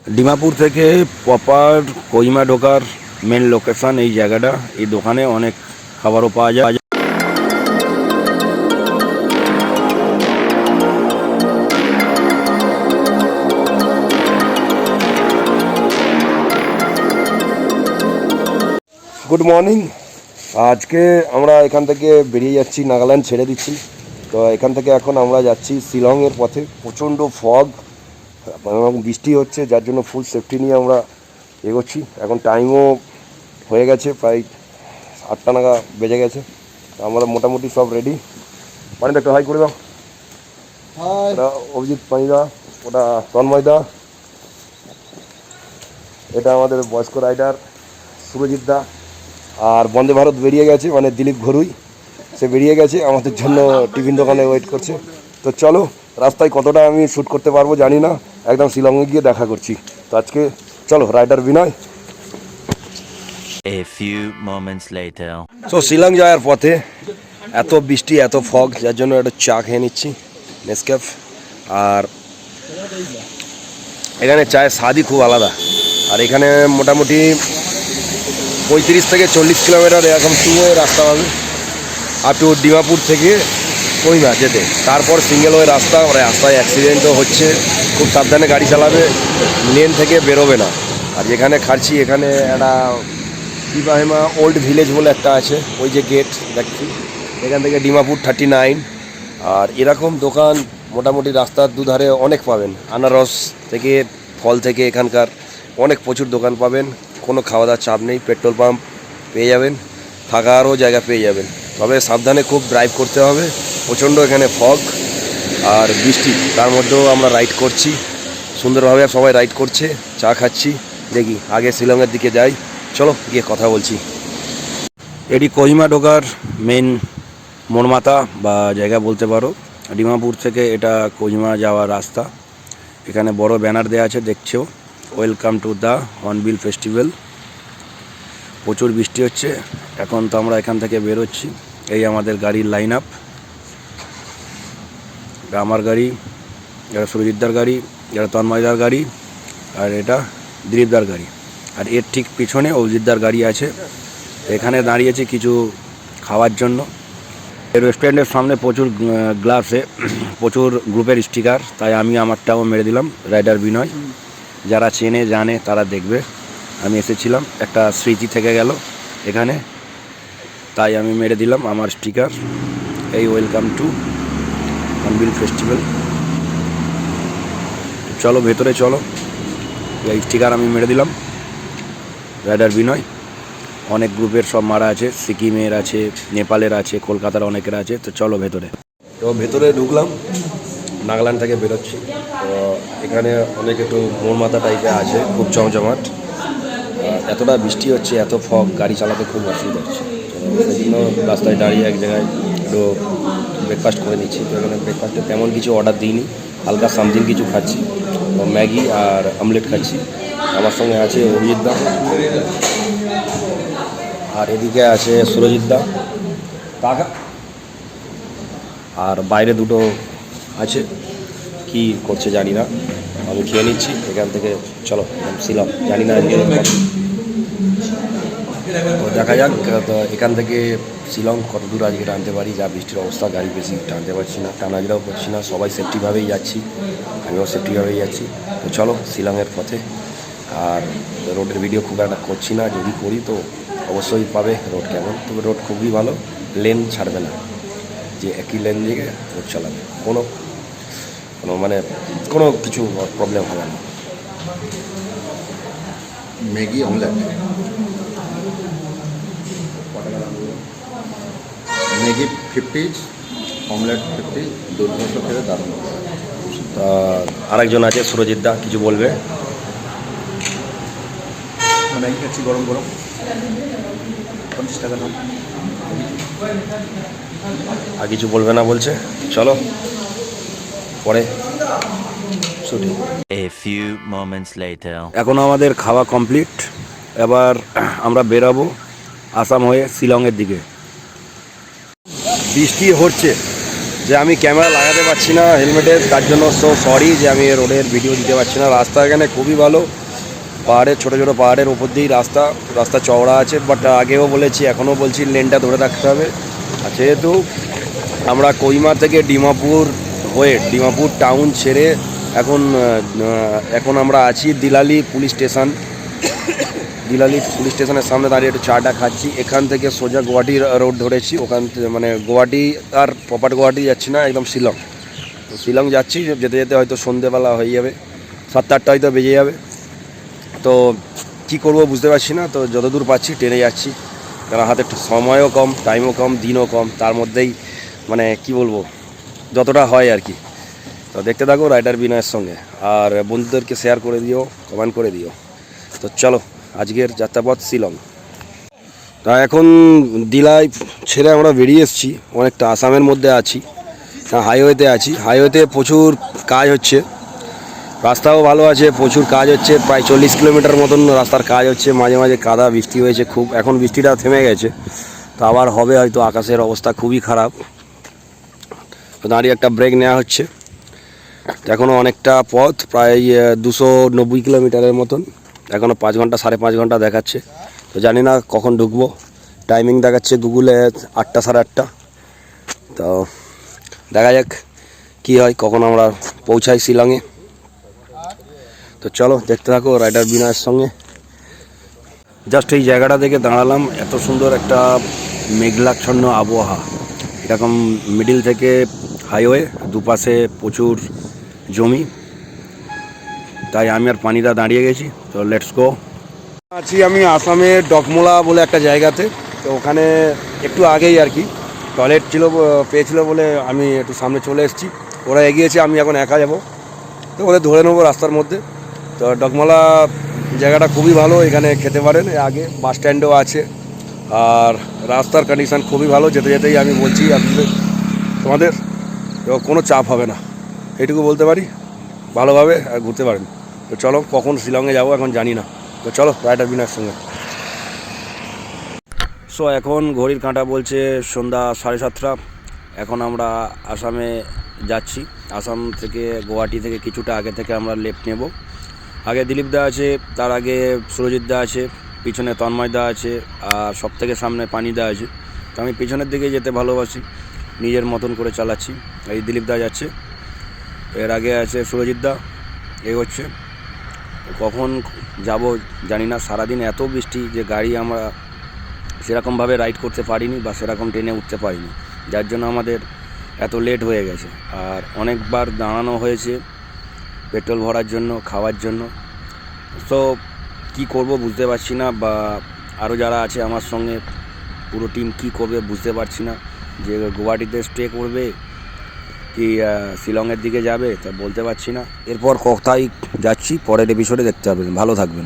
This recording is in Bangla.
ডিমাপুর থেকে প্রপার কোহিমা ঢোকার মেন লোকেশন এই জায়গাটা। এই দোকানে অনেক খাবারও পাওয়া যায়। Good morning. আজকে আমরা এখান থেকে বেরিয়ে যাচ্ছি, নাগাল্যান্ড ছেড়ে দিচ্ছি। তো এখান থেকে এখন আমরা যাচ্ছি শিলংয়ের পথে। প্রচণ্ড ফগ এবং বৃষ্টি হচ্ছে, যার জন্য ফুল সেফটি নিয়ে আমরা এগোচ্ছি। এখন টাইমও হয়ে গেছে, প্রায় 8টা নাগাদ বেজে গেছে। আমরা মোটামুটি সব রেডি। পানিটা একটু হাই করে দাও। ওটা অভিজিৎ পানিদা, ওটা তন্ময়দা, এটা আমাদের বয়স্ক রাইডার সুরজিৎ দা। আর বন্দে ভারত বেরিয়ে গেছে, মানে দিলীপ ঘরুই, সে বেরিয়ে গেছে আমাদের জন্য, টিফিন দোকানে ওয়েট করছে। তো চলো, রাস্তায় কতটা আমি শ্যুট করতে পারবো জানি না, একদম শিলংয়ে গিয়ে দেখা করছি। তো আজকে চলো, rider Binoy. A few moments later. So Shillong যাওয়ার পথে এত বৃষ্টি, এত ফগ, যার জন্য একটা চা খেয়ে নিচ্ছি, নেসক্যাফ। আর এখানে চায়ের স্বাদই খুব আলাদা। আর এখানে মোটামুটি 35 থেকে 40 কিলোমিটার এরকম টুয়ে রাস্তা হবে আপ টু ডিমাপুর থেকে কোহিমা যেতে। তারপর সিঙ্গেল ওয়ে রাস্তা, রাস্তায় অ্যাক্সিডেন্টও হচ্ছে, খুব সাবধানে গাড়ি চালাবে, লেন থেকে বেরোবে না। আর যেখানে খাচ্ছি এখানে একটা ইব্রাহিমা ওল্ড ভিলেজ বলে একটা আছে, ওই যে গেট দেখছি, এখান থেকে ডিমাপুর 39। আর এরকম দোকান মোটামুটি রাস্তার দুধারে অনেক পাবেন, আনারস থেকে ফল থেকে এখানকার অনেক প্রচুর দোকান পাবেন। কোনো খাওয়া দাওয়ার চাপ নেই, পেট্রোল পাম্প পেয়ে যাবেন, থাকারও জায়গা পেয়ে যাবেন। তবে সাবধানে খুব ড্রাইভ করতে হবে, প্রচণ্ড এখানে ফগ আর বৃষ্টি, তার মধ্যেও আমরা রাইড করছি সুন্দরভাবে। সবাই রাইড করছে, চা খাচ্ছি। দেখি আগে শিলংয়ের দিকে যাই, চলো গিয়ে কথা বলছি। এটি কোহিমা ঢোকার মেন মোড়মাথা বা জায়গা বলতে পারো। ডিমাপুর থেকে এটা কোহিমা যাওয়ার রাস্তা। এখানে বড় ব্যানার দেওয়া আছে, দেখছো, welcome to the hornbill festival. প্রচুর বৃষ্টি হচ্ছে এখন। তো আমরা এখান থেকে বেরোচ্ছি। এই আমাদের গাড়ির লাইন আপ। এটা আমার গাড়ি, এটা সুরজিৎদার গাড়ি, এটা তন্ময়দার গাড়ি, আর এটা দিলীপদার গাড়ি। আর এর ঠিক পিছনে অভিজিৎদার গাড়ি আছে। এখানে দাঁড়িয়েছি কিছু খাওয়ার জন্য। এই রেস্টুরেন্টের সামনে প্রচুর গ্লাসে প্রচুর গ্রুপের স্টিকার, তাই আমি আমারটাও মেরে দিলাম, রাইডার বিনয়। যারা চেনে জানে তারা দেখবে। আমি এসেছিলাম, একটা স্মৃতি থেকে গেল এখানে, তাই আমি মেরে দিলাম আমার স্টিকার। এই ওয়েলকাম টু হর্নবিল ফেস্টিভ্যাল। চলো ভেতরে চলো, এই স্টিকার আমি মেরে দিলাম, রাইডার বিনয়। অনেক গ্রুপের সব মারা আছে, সিকিমের আছে, নেপালের আছে, কলকাতার অনেকের আছে। তো চলো ভেতরে। তো ভেতরে ঢুকলাম, নাগাল্যান্ড থেকে বেরোচ্ছি। তো এখানে অনেক একটু মোড়মাথা টাইপের আছে, খুব জমজমাট। এতটা বৃষ্টি হচ্ছে, এত ফগ, গাড়ি চালাতে খুব অসুবিধা হচ্ছে। তো সেই জন্য রাস্তায় দাঁড়িয়ে এক জায়গায় একটু ব্রেকফাস্ট করে নিচ্ছি। তো এখানে ব্রেকফাস্টে তেমন কিছু অর্ডার দিইনি, হালকা সামথিং কিছু খাচ্ছি, ম্যাগি আর অমলেট খাচ্ছি। আমার সঙ্গে আছে অভিজিৎ দা, আর এদিকে আছে সুরজিৎ দা, কাকা, আর বাইরে দুটো আছে, কি করছে জানি না। আমি খেয়ে নিচ্ছি এখান থেকে। চলো শিলং, জানি না আজকে দেখা যাক। তো এখান থেকে শিলং কত দূর আজকে টানতে পারি। যা বৃষ্টির অবস্থা, গাড়ি বেশি টানতে পারছি না, টানাজড়াও করছি না। সবাই সেফটিভাবেই যাচ্ছি, আমিও সেফটিভাবেই যাচ্ছি। তো চলো শিলংয়ের পথে। আর রোডের ভিডিও খুব একটা করছি না, যদি করি তো অবশ্যই পাবে রোড কেমন। তবে রোড খুবই ভালো, লেন ছাড়বে না, যে একই লেন দিকে রোড চালাবে, কোনো মানে কোনো কিছু প্রবলেম হবে না। ম্যাগি অমলেট, ম্যাগি 50, অমলেট 50, দুর্ধর্ষ খেতে দারুণ। তা আরেকজন আছে সুরজিৎ দা, কিছু বলবে? ম্যাগি খাচ্ছি গরম গরম, 50 টাকা দাম। আর কিছু বলবে না বলছে। চলো পরে shooting. A few moments later. এখন আমাদের খাওয়া কমপ্লিট। এবার আমরা বেরাবো আসাম হয়ে শিলংয়ের দিকে। বৃষ্টি হচ্ছে, যে আমি ক্যামেরা লাগাতে পারছি না হেলমেটের, তার জন্য সরি যে আমি রোডের ভিডিও দিতে পারছি না। রাস্তা এখানে খুবই ভালো, পাহাড়ের ছোটো ছোটো পাহাড়ের ওপর দিয়েই রাস্তা চওড়া আছে, বাট আগেও বলেছি এখনও বলছি লেনটা ধরে রাখতে হবে। আর যেহেতু আমরা কোহিমা থেকে ডিমাপুর টাউন ছেড়ে এখন আমরা আছি দিলালি পুলিশ স্টেশনের সামনে দাঁড়িয়ে একটু চাটা খাচ্ছি। এখান থেকে সোজা গুয়াহাটি রোড ধরেছি, ওখান থেকে মানে গুয়াহাটি আর প্রপার গুয়াহাটি যাচ্ছি না, একদম শিলং। তো শিলং যাচ্ছি, যেতে যেতে হয়তো সন্ধেবেলা হয়ে যাবে, 7-8টা হয়তো বেজে যাবে। তো কি করব বুঝতে পারছি না, তো যতদূর পাচ্ছি ট্রেনে যাচ্ছি, কারণ হাতে একটু সময়ও কম, টাইমও কম, দিনও কম, তার মধ্যেই মানে কি বলবো যতটা হয় আর কি। তো দেখতে থাকো রাইডার বিনয়ের সঙ্গে, আর বন্ধুদেরকে শেয়ার করে দিও, কমেন্ট করে দিও। তো চলো আজকের যাত্রাপথ শিলং। তা এখন দিলাই ছেড়ে আমরা বেরিয়ে এসেছি, অনেকটা আসামের মধ্যে আছি, হাইওয়েতে আছি। হাইওয়েতে প্রচুর কাজ হচ্ছে, রাস্তাও ভালো আছে, প্রচুর কাজ হচ্ছে, প্রায় 40 কিলোমিটার মতন রাস্তার কাজ হচ্ছে। মাঝে মাঝে কাদা, বৃষ্টি হয়েছে খুব, এখন বৃষ্টিটা থেমে গেছে, তো আবার হবে হয়তো, আকাশের অবস্থা খুবই খারাপ। তো দাঁড়িয়ে একটা ব্রেক নেওয়া হচ্ছে। এখনও অনেকটা পথ, প্রায় 290 কিলোমিটারের মতন, এখনও 5 ঘন্টা 5.5 ঘন্টা দেখাচ্ছে। তো জানি না কখন ঢুকবো, টাইমিং দেখাচ্ছে গুগলে 8টা 8:30। তো দেখা যাক কী হয়, কখন আমরা পৌঁছাই শিলংয়ে। তো চলো দেখতে থাকো রাইডার বিনয়ের সঙ্গে। জাস্ট এই জায়গাটা থেকে দাঁড়ালাম, এত সুন্দর একটা মেঘলাচ্ছন্ন আবহাওয়া, এরকম মিডিল থেকে হাইওয়ে, দুপাশে প্রচুর জমি, তাই আমি আর পানিদা দাঁড়িয়ে গেছি। তো লেটস গো। আছি আমি আসামের ডকমোলা বলে একটা জায়গাতে, তো ওখানে একটু আগেই আর কি টয়লেট পেয়েছিল বলে আমি একটু সামনে চলে এসেছি। ওরা এগিয়েছে, আমি এখন একা যাব, তো ওদের ধরে নেবো রাস্তার মধ্যে। তো ডকমোলা জায়গাটা খুবই ভালো, এখানে খেতে পারেন, আগে বাস স্ট্যান্ডও আছে, আর রাস্তার কন্ডিশান খুবই ভালো। যেতে যেতেই আমি বলছি আপনাদের, তোমাদের কোনো চাপ হবে না, এইটুকু বলতে পারি, ভালোভাবে ঘুরতে পারেন। তো চলো কখন শিলংয়ে যাবো এখন জানি না, তো চলো রাইডার বিনয়ের সঙ্গে। সো এখন ঘড়ির কাঁটা বলছে সন্ধ্যা 7:30। এখন আমরা আসামে যাচ্ছি। আসাম থেকে গুয়াহাটি থেকে কিছুটা আগে থেকে আমরা লেফট নেব। আগে দিলীপ দা আছে, তার আগে সুরজিৎ দা আছে, পিছনে তন্ময় দা আছে, আর সব থেকে সামনে পানি দা আছে। তো আমি পিছনের দিকে যেতে ভালোবাসি, নিজের মতন করে চালাচ্ছি। এই দিলীপ দা যাচ্ছে, এর আগে আছে সুরজিৎ দা এগোচ্ছে। কখন যাব জানি না, সারাদিন এত বৃষ্টি যে গাড়ি আমরা সেরকমভাবে রাইড করতে পারিনি বা সেরকম ট্রেনে উঠতে পারিনি, যার জন্য আমাদের এত লেট হয়ে গেছে। আর অনেকবার দাঁড়ানো হয়েছে পেট্রোল ভরার জন্য, খাওয়ার জন্য। তো কি করব বুঝতে পারছি না, বা আরও যারা আছে আমার সঙ্গে পুরো টিম কি করবে বুঝতে পারছি না, যে গুয়াহাটিতে স্টে করবে কি শিলংয়ের দিকে যাবে তা বলতে পারছি না। এরপর কোথায় যাচ্ছি পরের এপিসোডে দেখতে পাবেন, ভালো থাকবেন।